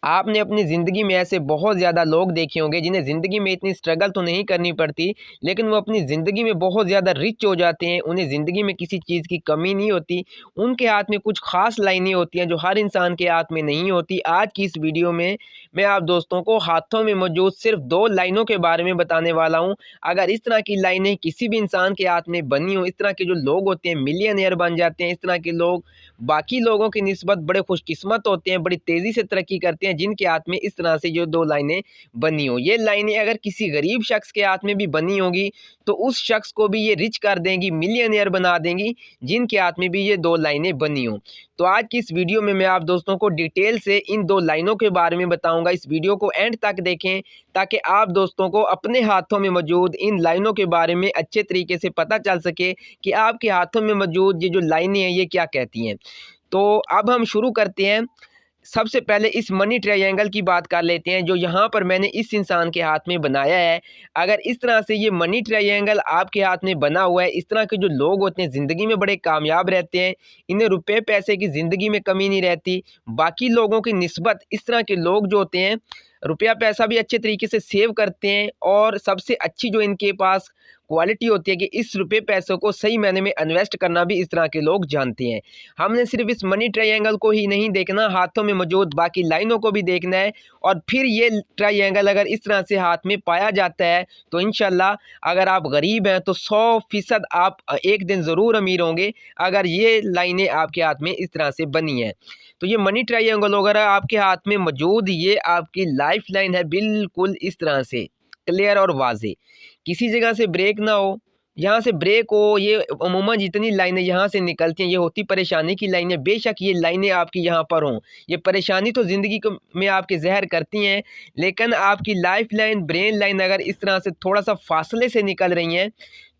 आपने अपनी ज़िंदगी में ऐसे बहुत ज़्यादा लोग देखे होंगे जिन्हें ज़िंदगी में इतनी स्ट्रगल तो नहीं करनी पड़ती, लेकिन वो अपनी ज़िंदगी में बहुत ज़्यादा रिच हो जाते हैं। उन्हें ज़िंदगी में किसी चीज़ की कमी नहीं होती। उनके हाथ में कुछ ख़ास लाइनें होती हैं जो हर इंसान के हाथ में नहीं होती। आज की इस वीडियो में मैं आप दोस्तों को हाथों में मौजूद सिर्फ़ 2 लाइनों के बारे में बताने वाला हूँ। अगर इस तरह की लाइनें किसी भी इंसान के हाथ में बनी हों, इस तरह के जो लोग होते हैं मिलियनेयर बन जाते हैं। इस तरह के लोग बाकी लोगों की निस्बत बड़े खुशकिस्मत होते हैं, बड़ी तेज़ी से तरक्की करते हैं जिनके हाथ में इस तरह से जो 2 लाइनें बनी हों। ये लाइनें अगर किसी गरीब शख्स के हाथ में भी बनी होंगी तो उस शख्स को भी ये रिच कर देंगी, मिलियनेयर बना देंगी जिनके हाथ में भी ये 2 लाइनें बनी हों। तो आज की इस वीडियो में मैं आप दोस्तों को डिटेल से इन 2 लाइनों के बारे में बताऊँगा। इस वीडियो को एंड तक देखें ताकि आप दोस्तों को अपने हाथों में मौजूद इन लाइनों के बारे में अच्छे तरीके से पता चल सके कि आपके हाथों में मौजूद ये जो लाइनें हैं ये क्या कहती हैं। तो अब हम शुरू करते हैं। सबसे पहले इस मनी ट्रायंगल की बात कर लेते हैं जो यहाँ पर मैंने इस इंसान के हाथ में बनाया है। अगर इस तरह से ये मनी ट्रायंगल आपके हाथ में बना हुआ है, इस तरह के जो लोग होते हैं ज़िंदगी में बड़े कामयाब रहते हैं, इन्हें रुपए पैसे की ज़िंदगी में कमी नहीं रहती। बाकी लोगों की निस्बत इस तरह के लोग जो होते हैं रुपया पैसा भी अच्छे तरीके से सेव करते हैं और सबसे अच्छी जो इनके पास क्वालिटी होती है कि इस रुपए पैसों को सही मायने में इन्वेस्ट करना भी इस तरह के लोग जानते हैं। हमने सिर्फ इस मनी ट्रायंगल को ही नहीं देखना, हाथों में मौजूद बाकी लाइनों को भी देखना है। और फिर ये ट्रायंगल अगर इस तरह से हाथ में पाया जाता है तो इंशाल्लाह अगर आप गरीब हैं तो 100% आप एक दिन ज़रूर अमीर होंगे अगर ये लाइनें आपके हाथ में इस तरह से बनी हैं। तो ये मनी ट्रायंगल अगर आपके हाथ में मौजूद, ये आपकी लाइफ लाइन है बिल्कुल इस तरह से क्लियर और वाज़ेह। किसी जगह से ब्रेक ना हो, यहाँ से ब्रेक हो, ये अमूमन जितनी लाइनें यहाँ से निकलती हैं ये होती परेशानी की लाइनें। बेशक ये लाइनें आपकी यहाँ पर हों, ये परेशानी तो ज़िंदगी को में आपके ज़हर करती हैं, लेकिन आपकी लाइफ लाइन, ब्रेन लाइन अगर इस तरह से थोड़ा-सा फासले से निकल रही हैं,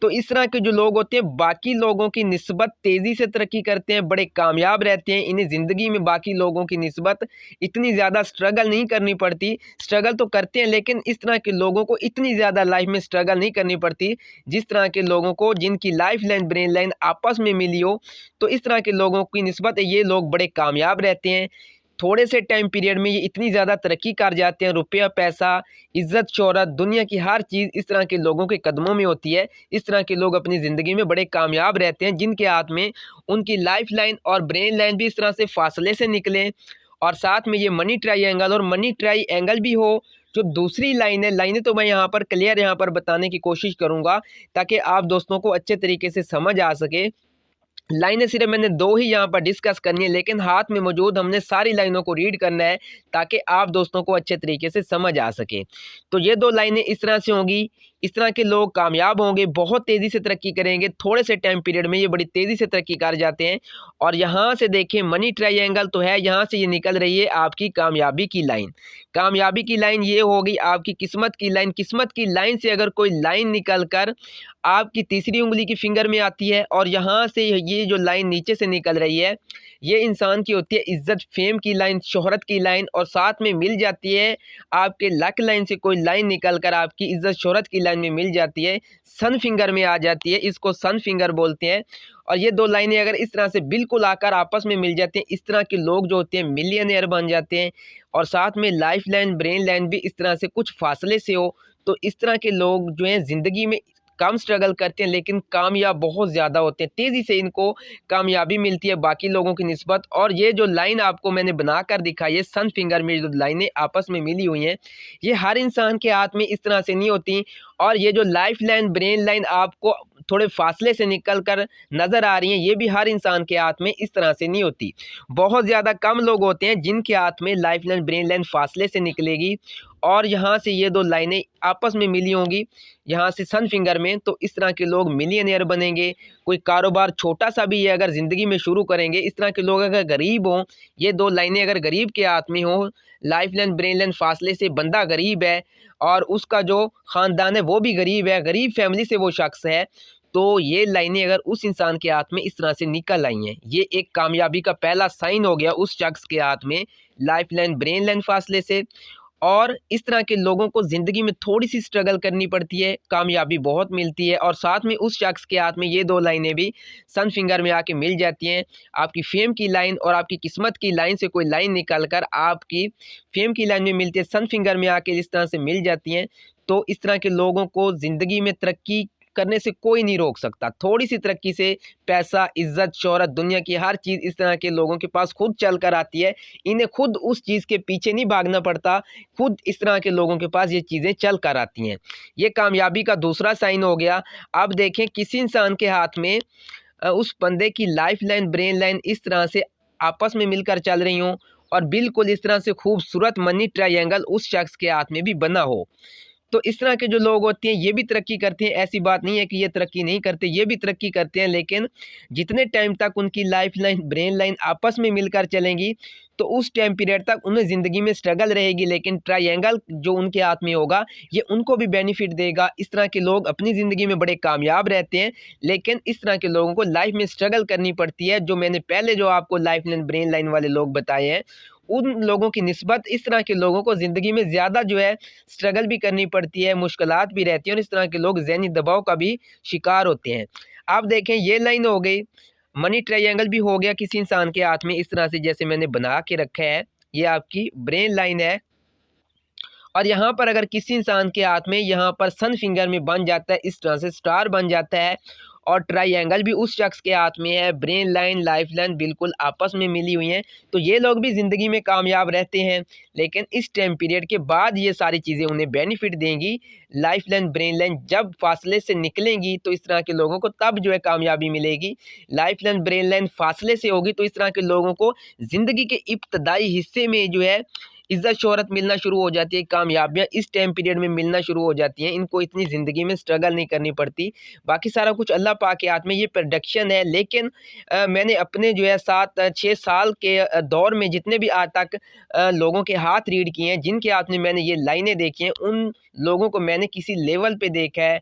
तो इस तरह के जो लोग होते हैं बाकी लोगों की निस्बत तेज़ी से तरक्की करते हैं, बड़े कामयाब रहते हैं। इन्हें ज़िंदगी में बाकी लोगों की निस्बत इतनी ज़्यादा स्ट्रगल नहीं करनी पड़ती। स्ट्रगल तो करते हैं लेकिन इस तरह के लोगों को इतनी ज़्यादा लाइफ में स्ट्रगल नहीं करनी पड़ती जिस तरह के लोगों को जिनकी लाइफ लाइन, ब्रेन लाइन आपस में मिली हो। तो इस तरह के लोगों की निस्बत ये लोग बड़े कामयाब रहते हैं। थोड़े से टाइम पीरियड में ये इतनी ज़्यादा तरक्की कर जाते हैं, रुपया पैसा, इज़्ज़त शोहरत, दुनिया की हर चीज़ इस तरह के लोगों के कदमों में होती है। इस तरह के लोग अपनी ज़िंदगी में बड़े कामयाब रहते हैं जिनके हाथ में उनकी लाइफ लाइन और ब्रेन लाइन भी इस तरह से फासले से निकले और साथ में ये मनी ट्रायंगल और मनी ट्रायंगल भी हो। जो दूसरी लाइन है, लाइनें तो मैं यहाँ पर क्लियर यहाँ पर बताने की कोशिश करूँगा ताकि आप दोस्तों को अच्छे तरीके से समझ आ सके। लाइनें सिर्फ मैंने 2 ही यहाँ पर डिस्कस करनी है लेकिन हाथ में मौजूद हमने सारी लाइनों को रीड करना है ताकि आप दोस्तों को अच्छे तरीके से समझ आ सके। तो ये 2 लाइनें इस तरह से होंगी, इस तरह के लोग कामयाब होंगे, बहुत तेज़ी से तरक्की करेंगे, थोड़े से टाइम पीरियड में ये बड़ी तेज़ी से तरक्की कर जाते हैं। और यहाँ से देखें मनी ट्रायंगल तो है, यहाँ से ये निकल रही है आपकी कामयाबी की लाइन। कामयाबी की लाइन ये होगी आपकी किस्मत की लाइन। किस्मत की लाइन से अगर कोई लाइन निकल कर आपकी तीसरी उंगली की फिंगर में आती है और यहाँ से ये जो लाइन नीचे से निकल रही है ये इंसान की होती है इज़्ज़त फेम की लाइन, शोहरत की लाइन और साथ में मिल जाती है आपके लक लाइन से कोई लाइन निकल कर आपकी इज़्ज़त शोहरत की लाइन में मिल जाती है, सन फिंगर में आ जाती है, इसको सन फिंगर बोलते हैं। और ये 2 लाइनें अगर इस तरह से बिल्कुल आकर आपस में मिल जाती हैं, इस तरह के लोग जो होते हैं मिलियनेयर बन जाते हैं और साथ में लाइफ लाइन, ब्रेन लाइन भी इस तरह से कुछ फासले से हो। तो इस तरह के लोग जो हैं ज़िंदगी में कम स्ट्रगल करते हैं लेकिन कामयाब बहुत ज़्यादा होते हैं, तेज़ी से इनको कामयाबी मिलती है बाकी लोगों की निस्बत। और ये जो लाइन आपको मैंने बनाकर दिखाई है सन फिंगर में जो लाइनें आपस में मिली हुई हैं ये हर इंसान के हाथ में इस तरह से नहीं होती। और ये जो लाइफ लाइन, ब्रेन लाइन आपको थोड़े फासले से निकल कर नज़र आ रही हैं ये भी हर इंसान के हाथ में इस तरह से नहीं होती। बहुत ज़्यादा कम लोग होते हैं जिनके हाथ में लाइफ लाइन, ब्रेन लाइन फासले से निकलेगी और यहाँ से ये 2 लाइनें आपस में मिली होंगी यहाँ से सन फिंगर में। तो इस तरह के लोग मिलियनेयर बनेंगे। कोई कारोबार छोटा सा भी है अगर ज़िंदगी में शुरू करेंगे, इस तरह के लोग अगर गरीब हों, ये 2 लाइनें अगर गरीब के हाथ में हों, लाइफ लाइन, ब्रेन लाइन फासले से, बंदा गरीब है और उसका जो ख़ानदान है वो भी गरीब है, गरीब फैमिली से वो शख्स है, तो ये लाइनें अगर उस इंसान के हाथ में इस तरह से निकल आई हैं ये एक कामयाबी का पहला साइन हो गया उस शख्स के हाथ में, लाइफ लाइन, ब्रेन लाइन फासले से। और इस तरह के लोगों को ज़िंदगी में थोड़ी सी स्ट्रगल करनी पड़ती है, कामयाबी बहुत मिलती है। और साथ में उस शख्स के हाथ में ये 2 लाइनें भी सन फिंगर में आके मिल जाती हैं। आपकी फेम की लाइन और आपकी किस्मत की लाइन से कोई लाइन निकल कर आपकी फेम की लाइन में मिलती है, सन फिंगर में आके इस तरह से मिल जाती हैं। तो इस तरह के लोगों को ज़िंदगी में तरक्की करने से कोई नहीं रोक सकता। थोड़ी सी तरक्की से पैसा, इज़्ज़त, शोहरत, दुनिया की हर चीज़ इस तरह के लोगों के पास खुद चल कर आती है। इन्हें खुद उस चीज़ के पीछे नहीं भागना पड़ता, खुद इस तरह के लोगों के पास ये चीज़ें चल कर आती हैं। ये कामयाबी का दूसरा साइन हो गया। अब देखें किसी इंसान के हाथ में उस बंदे की लाइफ लाइन, ब्रेन लाइन इस तरह से आपस में मिलकर चल रही हों और बिल्कुल इस तरह से खूबसूरत मनी ट्रायंगल उस शख्स के हाथ में भी बना हो। तो इस तरह के जो लोग होते हैं ये भी तरक्की करते हैं, ऐसी बात नहीं है कि ये तरक्की नहीं करते, ये भी तरक्की करते हैं। लेकिन जितने टाइम तक उनकी लाइफ लाइन, ब्रेन लाइन आपस में मिलकर चलेंगी तो उस टाइम पीरियड तक उन्हें ज़िंदगी में स्ट्रगल रहेगी। लेकिन ट्रायंगल जो उनके हाथ में होगा ये उनको भी बेनिफिट देगा। इस तरह के लोग अपनी ज़िंदगी में बड़े कामयाब रहते हैं। लेकिन इस तरह के लोगों को लाइफ में स्ट्रगल करनी पड़ती है। जो मैंने पहले जो आपको लाइफ लाइन, ब्रेन लाइन वाले लोग बताए हैं, उन लोगों की निस्बत इस तरह के लोगों को ज़िंदगी में ज़्यादा जो है स्ट्रगल भी करनी पड़ती है, मुश्किलात भी रहती हैं और इस तरह के लोग ज़हनी दबाव का भी शिकार होते हैं। आप देखें ये लाइन हो गई, मनी ट्रायंगल भी हो गया किसी इंसान के हाथ में इस तरह से जैसे मैंने बना के रखा है, ये आपकी ब्रेन लाइन है। और यहाँ पर अगर किसी इंसान के हाथ में यहाँ पर सन फिंगर में बन जाता है, इस तरह से स्टार बन जाता है और ट्रायंगल भी उस शख्स के हाथ में है, ब्रेन लाइन, लाइफ लाइन बिल्कुल आपस में मिली हुई हैं, तो ये लोग भी ज़िंदगी में कामयाब रहते हैं। लेकिन इस टाइम पीरियड के बाद ये सारी चीज़ें उन्हें बेनिफिट देंगी। लाइफ लाइन, ब्रेन लाइन जब फासले से निकलेंगी तो इस तरह के लोगों को तब जो है कामयाबी मिलेगी। लाइफ लाइन, ब्रेन लाइन फासले से होगी तो इस तरह के लोगों को ज़िंदगी के इब्तदाई हिस्से में जो है इज़्ज़त शोहरत मिलना शुरू हो जाती है, कामयाबियाँ इस टाइम पीरियड में मिलना शुरू हो जाती हैं। इनको इतनी ज़िंदगी में स्ट्रगल नहीं करनी पड़ती। बाकी सारा कुछ अल्लाह पाक के हाथ में, ये प्रेडिक्शन है। लेकिन मैंने अपने जो है 7-6 साल के दौर में जितने भी आज तक लोगों के हाथ रीड किए हैं, जिनके हाथ में मैंने ये लाइनें देखी हैं, उन लोगों को मैंने किसी लेवल पे देखा है।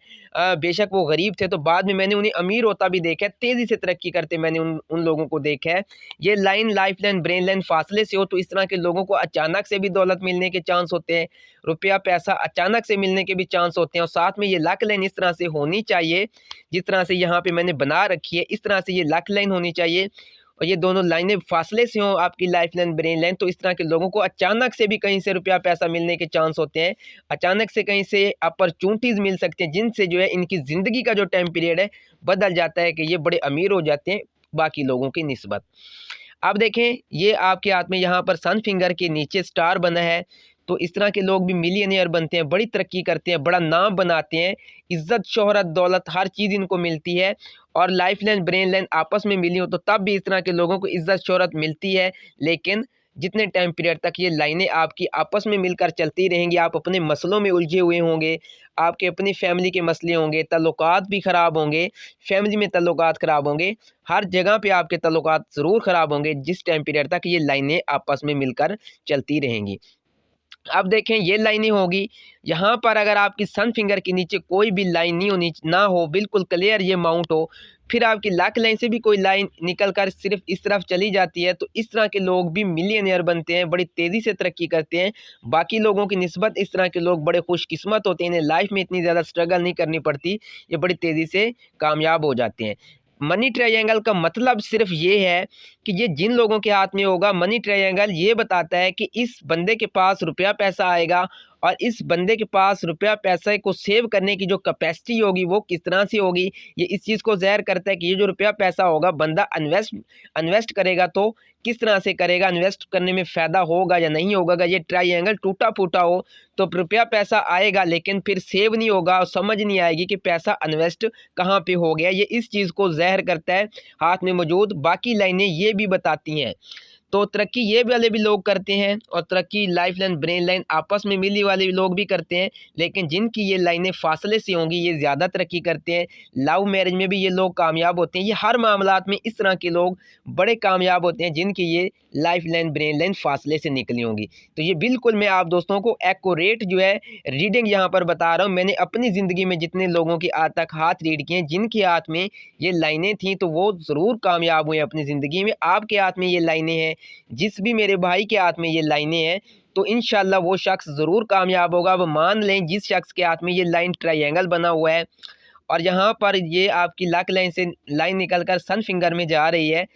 बेशक वो गरीब थे तो बाद में मैंने उन्हें अमीर होता भी देखा है, तेज़ी से तरक्की करते मैंने उन लोगों को देखा है। ये line, life line, brain line फासले से हो तो इस तरह के लोगों को अचानक से भी दौलत मिलने के चांस होते हैं, रुपया पैसा अचानक से मिलने के भी चांस होते हैं। और साथ में ये लक लाइन इस तरह से होनी चाहिए, जिस तरह से यहाँ पे मैंने बना रखी है, इस तरह से ये लक लाइन होनी चाहिए और ये दोनों लाइनें फासले से हों, आपकी लाइफ लाइन, ब्रेन लाइन, तो इस तरह के लोगों को अचानक से भी कहीं से रुपया पैसा मिलने के चांस होते हैं। अचानक से कहीं से अपॉर्चुनिटीज़ मिल सकती हैं, जिनसे जो है इनकी ज़िंदगी का जो टाइम पीरियड है बदल जाता है कि ये बड़े अमीर हो जाते हैं बाकी लोगों की निस्बत। अब देखें ये आपके हाथ में यहाँ पर सन फिंगर के नीचे स्टार बना है, तो इस तरह के लोग भी मिलियनेयर बनते हैं, बड़ी तरक्की करते हैं, बड़ा नाम बनाते हैं, इज़्ज़त, शोहरत, दौलत हर चीज़ इनको मिलती है। और लाइफ लाइन, ब्रेन लाइन आपस में मिली हो तो तब भी इस तरह के लोगों को इज़्ज़त, शोहरत मिलती है। लेकिन जितने टाइम पीरियड तक ये लाइनें आपकी आपस में मिलकर चलती रहेंगी, आप अपने मसलों में उलझे हुए होंगे, आपके अपनी फैमिली के मसले होंगे, ताल्लुकात भी ख़राब होंगे, फैमिली में ताल्लुकात ख़राब होंगे, हर जगह पे आपके ताल्लुकात ज़रूर ख़राब होंगे जिस टाइम पीरियड तक ये लाइनें आपस में मिलकर चलती रहेंगी। अब देखें ये लाइनें होगी, यहाँ पर अगर आपकी सन फिंगर के नीचे कोई भी लाइन नहीं होनी ना हो, बिल्कुल क्लियर ये माउंट हो, फिर आपकी लक लाइन से भी कोई लाइन निकल कर सिर्फ इस तरफ चली जाती है, तो इस तरह के लोग भी मिलियनेयर बनते हैं, बड़ी तेज़ी से तरक्की करते हैं। बाकी लोगों की निस्बत इस तरह के लोग बड़े खुशकिस्मत होते हैं, इन्हें लाइफ में इतनी ज़्यादा स्ट्रगल नहीं करनी पड़ती, ये बड़ी तेज़ी से कामयाब हो जाते हैं। मनी ट्रायंगल का मतलब सिर्फ ये है कि ये जिन लोगों के हाथ में होगा, मनी ट्रायंगल ये बताता है कि इस बंदे के पास रुपया पैसा आएगा और इस बंदे के पास रुपया पैसे को सेव करने की जो कैपेसिटी होगी वो किस तरह से होगी। ये इस चीज़ को ज़ाहिर करता है कि ये जो रुपया पैसा होगा बंदा इन्वेस्ट करेगा तो किस तरह से करेगा, इन्वेस्ट करने में फ़ायदा होगा या नहीं होगा। अगर ये ट्रायंगल टूटा फूटा हो तो रुपया पैसा आएगा लेकिन फिर सेव नहीं होगा और समझ नहीं आएगी कि पैसा इन्वेस्ट कहाँ पे हो गया। ये इस चीज़ को ज़ाहिर करता है हाथ में मौजूद। बाकी लाइनें ये भी बताती हैं। तो तरक्की ये वाले भी लोग करते हैं और तरक्की लाइफ लाइन, ब्रेन लाइन आपस में मिली वाले लोग भी करते हैं, लेकिन जिनकी ये लाइनें फासले से होंगी ये ज़्यादा तरक्की करते हैं। लव मैरिज में भी ये लोग कामयाब होते हैं। ये हर मामलात में इस तरह के लोग बड़े कामयाब होते हैं जिनकी ये लाइफ लाइन, ब्रेन लाइन फासले से निकली होंगी। तो ये बिल्कुल मैं आप दोस्तों को एक्यूरेट जो है रीडिंग यहाँ पर बता रहा हूँ। मैंने अपनी ज़िंदगी में जितने लोगों के आज तक हाथ रीड किए हैं जिनके हाथ में ये लाइनें थीं तो वो ज़रूर कामयाब हुए अपनी ज़िंदगी में। आपके हाथ में ये लाइनें हैं, जिस भी मेरे भाई के हाथ में ये लाइनें हैं तो इंशाल्लाह वो शख्स ज़रूर कामयाब होगा। अब मान लें जिस शख्स के हाथ में ये लाइन ट्रायंगल बना हुआ है और यहाँ पर ये आपकी लक लाइन से लाइन निकल कर सन फिंगर में जा रही है,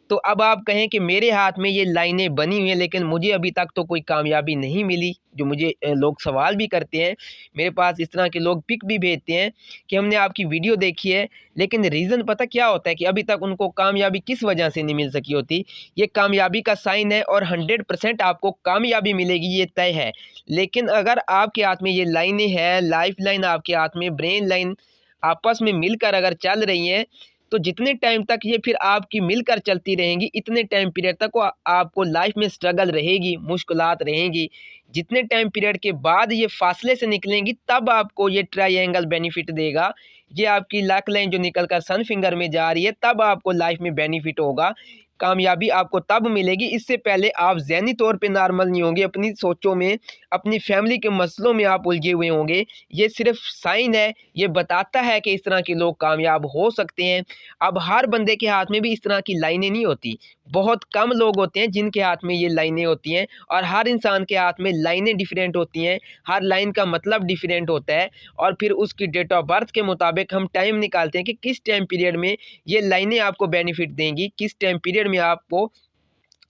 तो अब आप कहें कि मेरे हाथ में ये लाइनें बनी हुई हैं लेकिन मुझे अभी तक तो कोई कामयाबी नहीं मिली, जो मुझे लोग सवाल भी करते हैं। मेरे पास इस तरह के लोग पिक भी भेजते हैं कि हमने आपकी वीडियो देखी है, लेकिन रीज़न पता क्या होता है कि अभी तक उनको कामयाबी किस वजह से नहीं मिल सकी होती। ये कामयाबी का साइन है और 100% आपको कामयाबी मिलेगी, ये तय है। लेकिन अगर आपके हाथ में ये लाइनें हैं, लाइफ लाइन आपके हाथ में, ब्रेन लाइन आपस में मिलकर अगर चल रही हैं, तो जितने टाइम तक ये फिर आपकी मिलकर चलती रहेंगी, इतने टाइम पीरियड तक वो आपको लाइफ में स्ट्रगल रहेगी, मुश्किलात रहेंगी। जितने टाइम पीरियड के बाद ये फासले से निकलेंगी, तब आपको ये ट्रायंगल बेनिफिट देगा। ये आपकी लक लाइन जो निकल कर सन फिंगर में जा रही है, तब आपको लाइफ में बेनिफिट होगा। कामयाबी आपको तब मिलेगी, इससे पहले आप ज़हनी तौर पे नॉर्मल नहीं होंगे, अपनी सोचों में, अपनी फैमिली के मसलों में आप उलझे हुए होंगे। ये सिर्फ साइन है, ये बताता है कि इस तरह के लोग कामयाब हो सकते हैं। अब हर बंदे के हाथ में भी इस तरह की लाइनें नहीं होती, बहुत कम लोग होते हैं जिनके हाथ में ये लाइनें होती हैं, और हर इंसान के हाथ में लाइनें डिफरेंट होती हैं, हर लाइन का मतलब डिफरेंट होता है। और फिर उसकी डेट ऑफ बर्थ के मुताबिक हम टाइम निकालते हैं कि किस टाइम पीरियड में ये लाइनें आपको बेनिफिट देंगी, किस टाइम पीरियड में आपको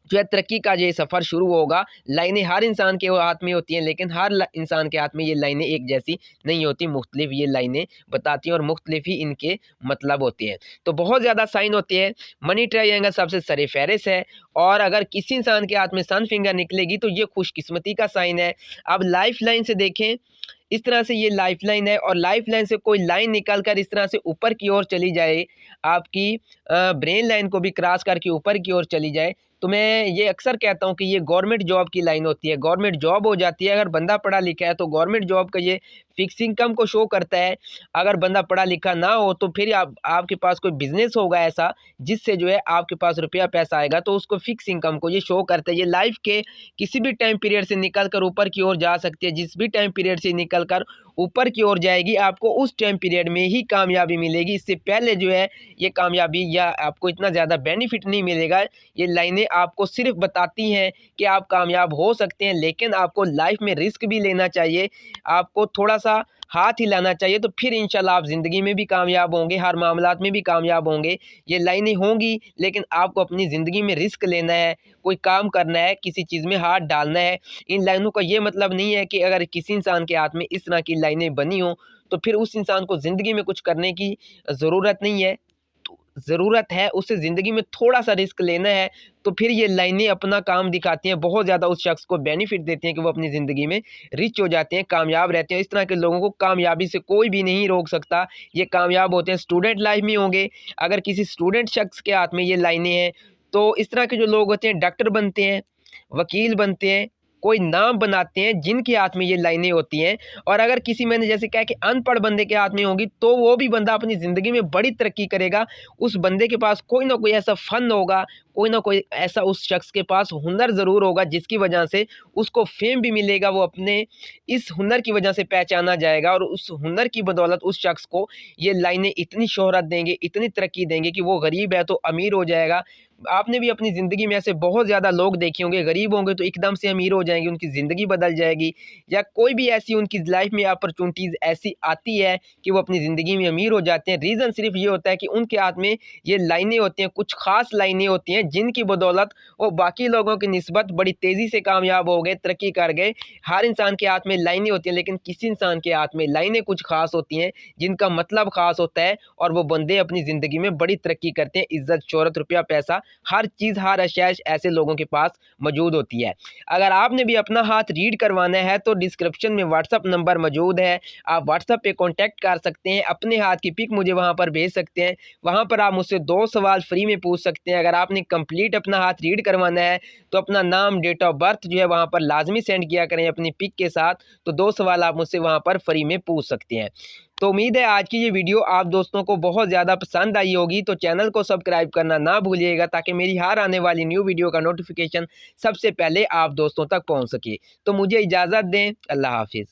जो है तरक्की का ये सफ़र शुरू होगा। लाइनें हर इंसान के हाथ में होती हैं, लेकिन हर इंसान के हाथ में ये लाइनें एक जैसी नहीं होती, मुख्तलिफ ये लाइनें बताती हैं और मुख्तलिफ ही इनके मतलब होते हैं। तो बहुत ज़्यादा साइन होते हैं। मनी ट्रायंगल सबसे सर-ए-फ़हरिस्त है, और अगर किसी इंसान के हाथ में सन फिंगर निकलेगी तो ये खुशकिस्मती का साइन है। अब लाइफ लाइन से देखें, इस तरह से ये लाइफ लाइन है और लाइफ लाइन से कोई लाइन निकल कर इस तरह से ऊपर की ओर चली जाए, आपकी ब्रेन लाइन को भी क्रॉस करके ऊपर की ओर चली जाए, तो मैं ये अक्सर कहता हूँ कि ये गवर्नमेंट जॉब की लाइन होती है, गवर्नमेंट जॉब हो जाती है। अगर बंदा पढ़ा लिखा है तो गवर्नमेंट जॉब का ये फिक्स इनकम को शो करता है। अगर बंदा पढ़ा लिखा ना हो तो फिर आपके पास कोई बिजनेस होगा ऐसा जिससे जो है आपके पास रुपया पैसा आएगा, तो उसको फिक्स इनकम को ये शो करता है। ये लाइफ के किसी भी टाइम पीरियड से निकल कर ऊपर की ओर जा सकती है, जिस भी टाइम पीरियड से निकल कर ऊपर की ओर जाएगी, आपको उस टाइम पीरियड में ही कामयाबी मिलेगी। इससे पहले जो है ये कामयाबी या आपको इतना ज़्यादा बेनिफिट नहीं मिलेगा। ये लाइनें आपको सिर्फ बताती हैं कि आप कामयाब हो सकते हैं, लेकिन आपको लाइफ में रिस्क भी लेना चाहिए, आपको थोड़ा सा हाथ हिलाना चाहिए, तो फिर इंशाल्लाह आप ज़िंदगी में भी कामयाब होंगे, हर मामलात में भी कामयाब होंगे। ये लाइनें होंगी, लेकिन आपको अपनी ज़िंदगी में रिस्क लेना है, कोई काम करना है, किसी चीज़ में हाथ डालना है। इन लाइनों का ये मतलब नहीं है कि अगर किसी इंसान के हाथ में इस तरह की लाइनें बनी हों, तो फिर उस इंसान को ज़िंदगी में कुछ करने की ज़रूरत नहीं है। ज़रूरत है उसे ज़िंदगी में थोड़ा-सा रिस्क लेना है, तो फिर ये लाइनें अपना काम दिखाती हैं, बहुत ज़्यादा उस शख्स को बेनिफिट देती हैं कि वो अपनी ज़िंदगी में रिच हो जाते हैं, कामयाब रहते हैं। इस तरह के लोगों को कामयाबी से कोई भी नहीं रोक सकता, ये कामयाब होते हैं। स्टूडेंट लाइफ में होंगे, अगर किसी स्टूडेंट शख्स के हाथ में ये लाइनें हैं, तो इस तरह के जो लोग होते हैं डॉक्टर बनते हैं, वकील बनते हैं, कोई नाम बनाते हैं जिनके हाथ में ये लाइनें होती हैं। और अगर किसी, मैंने जैसे कहा कि अनपढ़ बंदे के हाथ में होंगी, तो वो भी बंदा अपनी ज़िंदगी में बड़ी तरक्की करेगा। उस बंदे के पास कोई ना कोई ऐसा फ़न होगा, कोई ना कोई ऐसा उस शख्स के पास हुनर ज़रूर होगा जिसकी वजह से उसको फ़ेम भी मिलेगा, वो अपने इस हुनर की वजह से पहचाना जाएगा, और उस हुनर की बदौलत उस शख्स को ये लाइनें इतनी शोहरत देंगे, इतनी तरक्की देंगे कि वो गरीब है तो अमीर हो जाएगा। आपने भी अपनी ज़िंदगी में ऐसे बहुत ज़्यादा लोग देखे होंगे, गरीब होंगे तो एकदम से अमीर हो जाएँगे, उनकी ज़िंदगी बदल जाएगी, या कोई भी ऐसी उनकी लाइफ में अपॉर्चुनिटीज़ ऐसी आती है कि वो अपनी ज़िंदगी में अमीर हो जाते हैं। रीज़न सिर्फ ये होता है कि उनके हाथ में ये लाइनें होती हैं, कुछ ख़ास लाइनें होती हैं जिनकी बदौलत वो बाकी लोगों की निस्बत बड़ी तेज़ी से कामयाब हो गए, तरक्की कर गए। हर इंसान के हाथ में लाइनें होती हैं, लेकिन किसी इंसान के हाथ में लाइनें कुछ ख़ास होती हैं जिनका मतलब ख़ास होता है, और वो बंदे अपनी ज़िंदगी में बड़ी तरक्की करते हैं। इज़्ज़त, शोहरत, रुपया, पैसा, हर चीज़, हर आशाइश ऐसे लोगों के पास मौजूद होती है। अगर आपने भी अपना हाथ रीड करवाना है तो डिस्क्रिप्शन में व्हाट्सअप नंबर मौजूद है, आप व्हाट्सअप पे कॉन्टैक्ट कर सकते हैं, अपने हाथ की पिक मुझे वहाँ पर भेज सकते हैं। वहाँ पर आप मुझसे 2 सवाल फ्री में पूछ सकते हैं। अगर आपने कंप्लीट अपना हाथ रीड करवाना है तो अपना नाम, डेट ऑफ बर्थ जो है वहाँ पर लाजमी सेंड किया करें अपनी पिक के साथ, तो 2 सवाल आप मुझसे वहाँ पर फ्री में पूछ सकते हैं। तो उम्मीद है आज की ये वीडियो आप दोस्तों को बहुत ज़्यादा पसंद आई होगी, तो चैनल को सब्सक्राइब करना ना भूलिएगा, ताकि मेरी हर आने वाली न्यू वीडियो का नोटिफिकेशन सबसे पहले आप दोस्तों तक पहुंच सके। तो मुझे इजाज़त दें, अल्लाह हाफिज़।